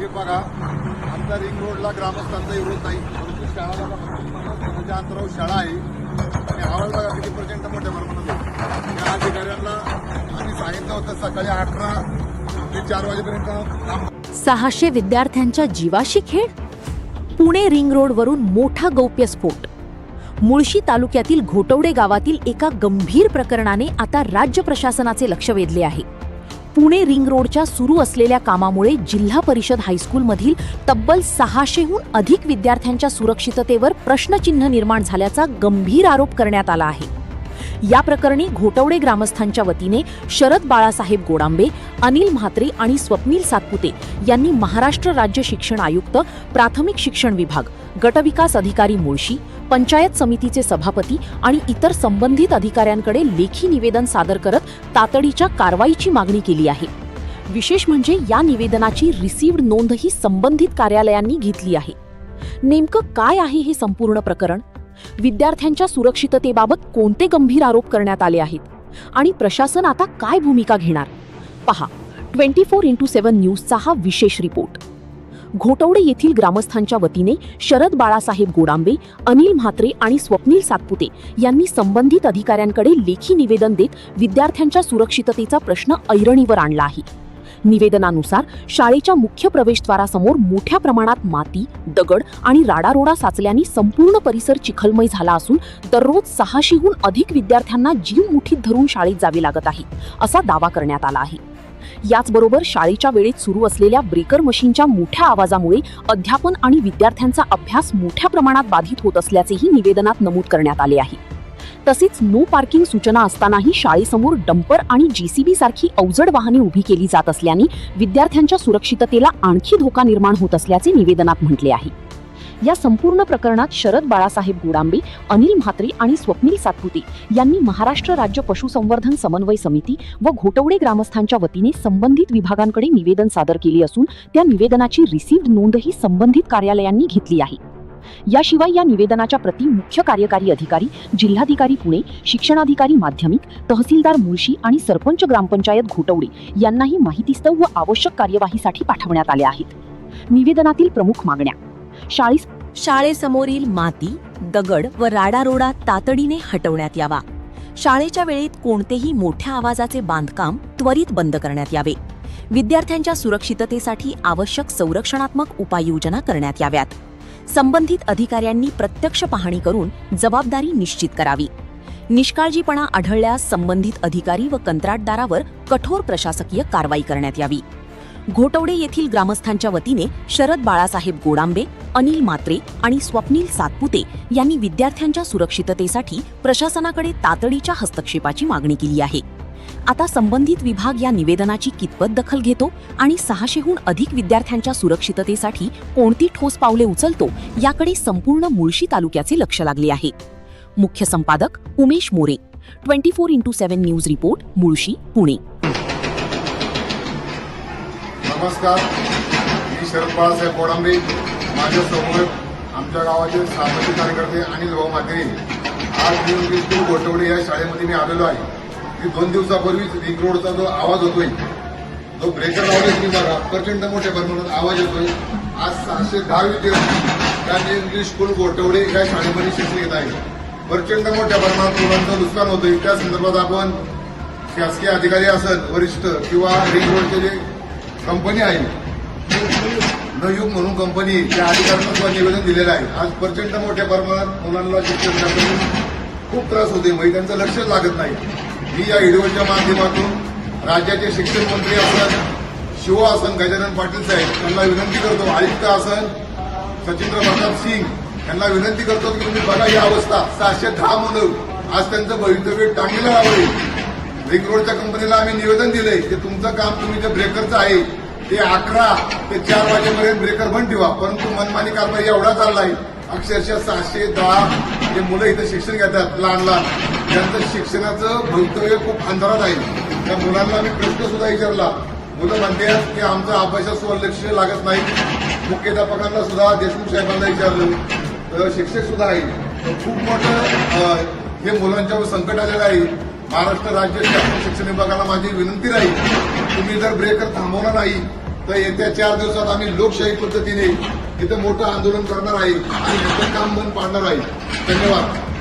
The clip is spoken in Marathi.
हे बघा, आमचा रिंग रोडला ग्रामस्थांचा विरोध नाही, परंतु शाळा बघा अंतरावर शाळा आहे आणि आवाज बघा किती प्रचंड मोठ्या प्रमाणात आहे. या अधिकाऱ्यांना आम्ही सांगितलं होतं सकाळी 18 ते 4 वाजेपर्यंत 600 विद्यार्थ्यांच्या जीवाशी खेळ. पुणे रिंग रोडवरून मोठा गौप्यस्फोट. मुळशी तालुक्यातील घोटवडे गावातील एका गंभीर प्रकरणाने आता राज्य प्रशासनाचे लक्ष वेधले आहे. पुणे रिंग रोडच्या सुरू असलेल्या कामामुळे जिल्हा परिषद हायस्कूलमधील तब्बल 600हून अधिक विद्यार्थ्यांच्या सुरक्षिततेवर प्रश्नचिन्ह निर्माण झाल्याचा गंभीर आरोप करण्यात आला आहे. या प्रकरणी घोटवडे ग्रामस्थांच्या वतीने शरद बाळासाहेब गोडांबे, अनिल म्हात्रे आणि स्वप्नील सातपुते यांनी महाराष्ट्र राज्य शिक्षण आयुक्त, प्राथमिक शिक्षण विभाग, गटविकास अधिकारी मुळशी, पंचायत समितीचे सभापती आणि इतर संबंधित अधिकाऱ्यांकडे लेखी निवेदन सादर करत तातडीच्या कारवाईची मागणी केली आहे. विशेष म्हणजे या निवेदनाची रिसिव्ड नोंदही संबंधित कार्यालयांनी घेतली आहे. नेमकं काय आहे हे संपूर्ण प्रकरण? विद्यार्थ्यांच्या सुरक्षिततेबाबत कोणते गंभीर आरोप करण्यात आले आहेत आणि प्रशासन आता काय भूमिका घेणार? पहा 24x7 न्यूजचा हा विशेष रिपोर्ट. घोटवडे येथील ग्रामस्थांच्या वतीने शरद बाळासाहेब गोडांबे, अनिल म्हात्रे आणि स्वप्नील सातपुते यांनी संबंधित अधिकाऱ्यांकडे लेखी निवेदन देत विद्यार्थ्यांच्या सुरक्षिततेचा प्रश्न ऐरणीवर आणला आहे. निवेदनानुसार शाळेच्या मुख्य प्रवेशद्वारासमोर मोठ्या प्रमाणात माती, दगड आणि राडारोडा साचल्याने संपूर्ण परिसर चिखलमय झाला असून दररोज 600हून अधिक विद्यार्थ्यांना जीव मुठीत धरून शाळेत जावे लागत आहे, असा दावा करण्यात आला आहे. याचबरोबर शाळेच्या वेळेत सुरू असलेल्या ब्रेकर मशीनच्या मोठ्या आवाजामुळे अध्यापन आणि विद्यार्थ्यांचा अभ्यास मोठ्या प्रमाणात बाधित होत असल्याचेही निवेदनात नमूद करण्यात आले आहे. तसेच नो पार्किंग सूचना असतानाही शाळेसमोर डंपर आणि JCB सारखी अवजड वाहने उभी केली जात असल्याने विद्यार्थ्यांच्या सुरक्षिततेला आणखी धोका निर्माण होत असल्याचे निवेदनात म्हटले आहे. या संपूर्ण प्रकरणात शरद बाळासाहेब गोडांबे, अनिल म्हात्रे आणि स्वप्नील सातपुते यांनी महाराष्ट्र राज्य पशुसंवर्धन समन्वय समिती व घोटवडे ग्रामस्थांच्या वतीने संबंधित विभागांकडे निवेदन सादर केले असून त्या निवेदनाची रिसिव्ड नोंदही संबंधित कार्यालयांनी घेतली आहे. याशिवाय या निवेदनाच्या प्रती मुख्य कार्यकारी अधिकारी, जिल्हाधिकारी पुणे, शिक्षणाधिकारी माध्यमिक, तहसीलदार मुळशी आणि सरपंच ग्रामपंचायत घोटवडे यांनाही माहितीस्तव व आवश्यक कार्यवाहीसाठी पाठवण्यात आल्या आहेत. निवेदनातील प्रमुख मागण्या: शाळेसमोरील माती, दगड व राडारोडा तातडीने हटवण्यात यावा. शाळेच्या वेळेत कोणतेही मोठ्या आवाजाचे बांधकाम त्वरित बंद करण्यात यावे. विद्यार्थ्यांच्या सुरक्षिततेसाठी आवश्यक संरक्षणात्मक उपाययोजना करण्यात याव्यात. संबंधित अधिकाऱ्यांनी प्रत्यक्ष पाहणी करून जबाबदारी निश्चित करावी. निष्काळजीपणा आढळल्यास संबंधित अधिकारी व कंत्राटदारावर कठोर प्रशासकीय कारवाई करण्यात यावी. घोटवडे येथील ग्रामस्थांच्या वतीने शरद बाळासाहेब गोडांबे, अनिल म्हात्रे आणि स्वप्नील सातपुते यांनी विद्यार्थ्यांच्या सुरक्षिततेसाठी प्रशासनाकडे तातडीच्या हस्तक्षेपाची मागणी केली आहे. आता संबंधित विभाग या निवेदनाची कितपत दखल घेतो आणि 600हून अधिक विद्यार्थ्यांच्या सुरक्षिततेसाठी कोणती ठोस पावले उचलतो याकडे संपूर्ण मुळशी तालुक्याचे लक्ष लागले आहे. मुख्य संपादक Umesh More, 24x7 news report, Mulshi, Pune. नमस्कार, मी शरद बाळासाहेब गोडांबे. माझ्यासमोर आमच्या गावाचे सामाजिक कार्यकर्ते अनिल भाऊ म्हात्रे. आज मी घोटवडे या शाळेमध्ये मी आलेलो आहे. 2 दिवसापूर्वी रिंग रोडचा जो आवाज होतोय, जो ब्रेकर लावले तुम्ही बघा, प्रचंड मोठ्या प्रमाणात आवाज येतोय. आज 610 विद्यार्थी त्या इंग्लिश स्कूल घोटवडे या शाळेमध्ये शिक्षण घेत आहे. प्रचंड मोठ्या प्रमाणात मुलांचं नुकसान होतंय. त्या संदर्भात आपण शासकीय अधिकारी असेल, वरिष्ठ किंवा रिंग रोडचे जे कंपनी आहे, नयुग म्हणून कंपनी, त्या अधिकाऱ्यांना सुद्धा निवेदन दिलेलं आहे. आज प्रचंड मोठ्या प्रमाणात मुलांना शिक्षण घेण्यासाठी खूप त्रास होते, म्हणजे त्यांचं लक्षच लागत नाही. मी या व्हिडिओच्या माध्यमातून राज्याचे शिक्षण मंत्री असन, शिव असन गजानन पाटील साहेब यांना विनंती करतो, आयुक्त असन सचिंद्र प्रताप सिंग यांना विनंती करतो की तुम्ही बघा ही अवस्था. 610 मुलं आज त्यांचं भवितव्य टांगलेलं लावले. रिंग रोडच्या कंपनीला आम्ही निवेदन दिलंय की तुमचं काम, तुम्ही जे ब्रेकरचं आहे ते 11 ते 4 वाजेपर्यंत ब्रेकर बंद ठेवा, परंतु मनमानी कारभार एवढा चाललाय. अक्षरशः 610 जे मुलं इथं शिक्षण घेतात, लहान त्यांचं शिक्षणाचं भवितव्य खूप अंधारात आहे. त्या मुलांना मी प्रश्न सुद्धा विचारला. मुलं म्हणतात की आमचं अभ्यासात लक्ष लागत नाही. मुख्याध्यापकांना सुद्धा, देशमुख साहेबांना विचारलं, तर शिक्षक सुद्धा आहे. खूप मोठं हे मुलांच्यावर संकट आलेलं आहे. महाराष्ट्र राज्य शासन शिक्षण विभागाला माझी विनंती राहील, तुम्ही जर ब्रेकर थांबवला नाही तर येत्या 4 दिवसात आम्ही लोकशाही पद्धतीने इथं मोठं आंदोलन करणार आहे आणि याचं काम बंद पाडणार आहे. धन्यवाद.